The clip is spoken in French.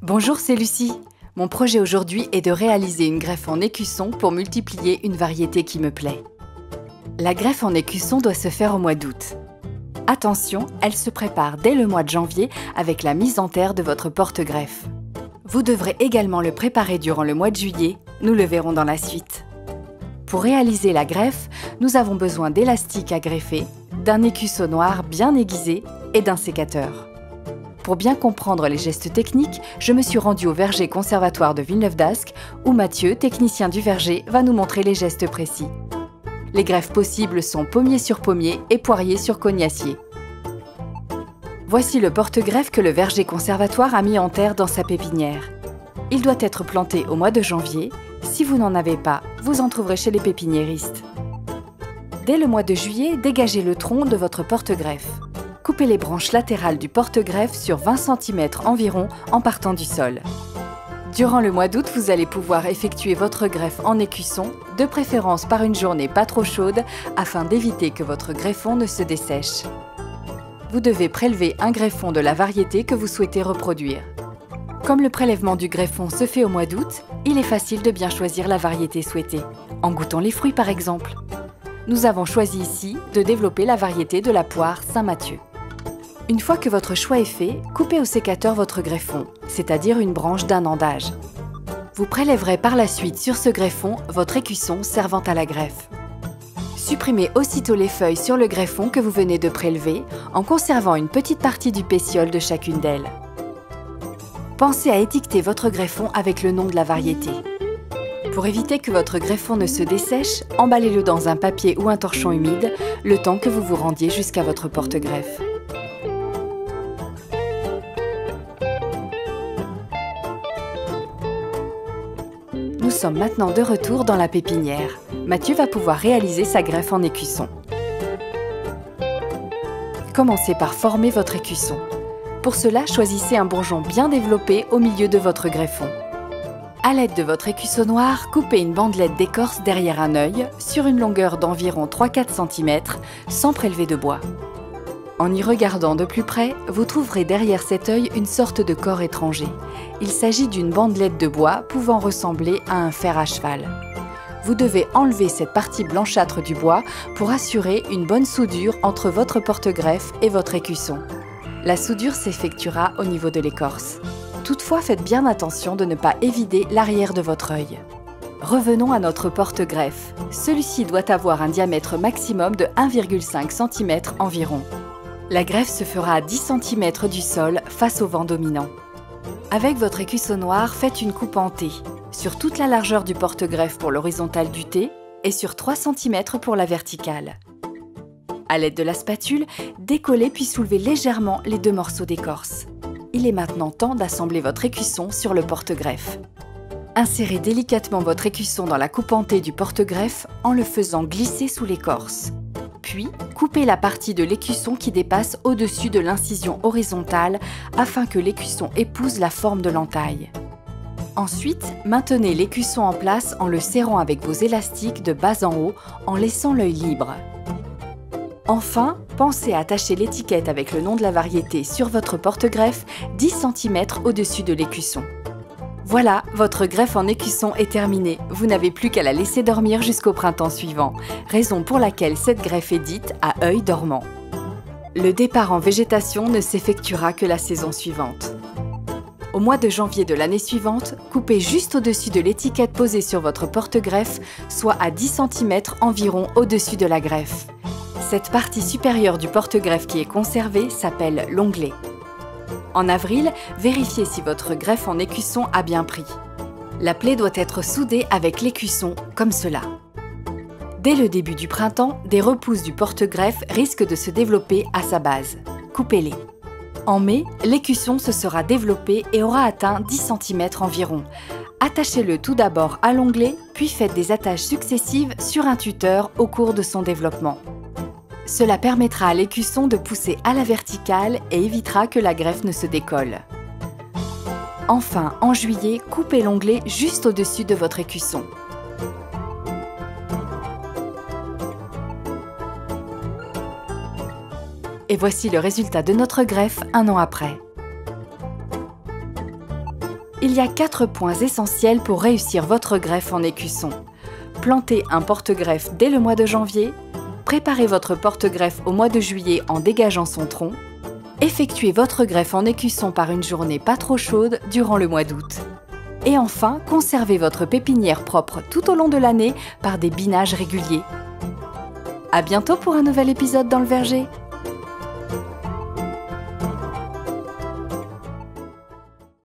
Bonjour, c'est Lucie. Mon projet aujourd'hui est de réaliser une greffe en écusson pour multiplier une variété qui me plaît. La greffe en écusson doit se faire au mois d'août. Attention, elle se prépare dès le mois de janvier avec la mise en terre de votre porte-greffe. Vous devrez également le préparer durant le mois de juillet, nous le verrons dans la suite. Pour réaliser la greffe, nous avons besoin d'élastiques à greffer, d'un écusson noir bien aiguisé et d'un sécateur. Pour bien comprendre les gestes techniques, je me suis rendue au verger conservatoire de Villeneuve-d'Ascq où Mathieu, technicien du verger, va nous montrer les gestes précis. Les greffes possibles sont pommier sur pommier et poirier sur cognacier. Voici le porte-greffe que le verger conservatoire a mis en terre dans sa pépinière. Il doit être planté au mois de janvier. Si vous n'en avez pas, vous en trouverez chez les pépiniéristes. Dès le mois de juillet, dégagez le tronc de votre porte-greffe. Coupez les branches latérales du porte-greffe sur 20 cm environ en partant du sol. Durant le mois d'août, vous allez pouvoir effectuer votre greffe en écusson, de préférence par une journée pas trop chaude, afin d'éviter que votre greffon ne se dessèche. Vous devez prélever un greffon de la variété que vous souhaitez reproduire. Comme le prélèvement du greffon se fait au mois d'août, il est facile de bien choisir la variété souhaitée, en goûtant les fruits par exemple. Nous avons choisi ici de développer la variété de la poire Saint-Mathieu. Une fois que votre choix est fait, coupez au sécateur votre greffon, c'est-à-dire une branche d'un an d'âge. Vous prélèverez par la suite sur ce greffon votre écusson servant à la greffe. Supprimez aussitôt les feuilles sur le greffon que vous venez de prélever en conservant une petite partie du pétiole de chacune d'elles. Pensez à étiqueter votre greffon avec le nom de la variété. Pour éviter que votre greffon ne se dessèche, emballez-le dans un papier ou un torchon humide le temps que vous vous rendiez jusqu'à votre porte-greffe. Nous sommes maintenant de retour dans la pépinière. Mathieu va pouvoir réaliser sa greffe en écusson. Commencez par former votre écusson. Pour cela, choisissez un bourgeon bien développé au milieu de votre greffon. À l'aide de votre écusson noir, coupez une bandelette d'écorce derrière un œil sur une longueur d'environ 3-4 cm sans prélever de bois. En y regardant de plus près, vous trouverez derrière cet œil une sorte de corps étranger. Il s'agit d'une bandelette de bois pouvant ressembler à un fer à cheval. Vous devez enlever cette partie blanchâtre du bois pour assurer une bonne soudure entre votre porte-greffe et votre écusson. La soudure s'effectuera au niveau de l'écorce. Toutefois, faites bien attention de ne pas évider l'arrière de votre œil. Revenons à notre porte-greffe. Celui-ci doit avoir un diamètre maximum de 1,5 cm environ. La greffe se fera à 10 cm du sol face au vent dominant. Avec votre écusson noir, faites une coupe en T, sur toute la largeur du porte-greffe pour l'horizontale du T et sur 3 cm pour la verticale. À l'aide de la spatule, décollez puis soulevez légèrement les deux morceaux d'écorce. Il est maintenant temps d'assembler votre écusson sur le porte-greffe. Insérez délicatement votre écusson dans la coupe en T du porte-greffe en le faisant glisser sous l'écorce. Puis, coupez la partie de l'écusson qui dépasse au-dessus de l'incision horizontale afin que l'écusson épouse la forme de l'entaille. Ensuite, maintenez l'écusson en place en le serrant avec vos élastiques de bas en haut en laissant l'œil libre. Enfin, pensez à attacher l'étiquette avec le nom de la variété sur votre porte-greffe 10 cm au-dessus de l'écusson. Voilà, votre greffe en écusson est terminée. Vous n'avez plus qu'à la laisser dormir jusqu'au printemps suivant, raison pour laquelle cette greffe est dite à œil dormant. Le départ en végétation ne s'effectuera que la saison suivante. Au mois de janvier de l'année suivante, coupez juste au-dessus de l'étiquette posée sur votre porte-greffe, soit à 10 cm environ au-dessus de la greffe. Cette partie supérieure du porte-greffe qui est conservée s'appelle l'onglet. En avril, vérifiez si votre greffe en écusson a bien pris. La plaie doit être soudée avec l'écusson, comme cela. Dès le début du printemps, des repousses du porte-greffe risquent de se développer à sa base. Coupez-les. En mai, l'écusson se sera développé et aura atteint 10 cm environ. Attachez-le tout d'abord à l'onglet, puis faites des attaches successives sur un tuteur au cours de son développement. Cela permettra à l'écusson de pousser à la verticale et évitera que la greffe ne se décolle. Enfin, en juillet, coupez l'onglet juste au-dessus de votre écusson. Et voici le résultat de notre greffe un an après. Il y a 4 points essentiels pour réussir votre greffe en écusson. Plantez un porte-greffe dès le mois de janvier, préparez votre porte-greffe au mois de juillet en dégageant son tronc, effectuez votre greffe en écusson par une journée pas trop chaude durant le mois d'août. Et enfin, conservez votre pépinière propre tout au long de l'année par des binages réguliers. À bientôt pour un nouvel épisode dans le verger.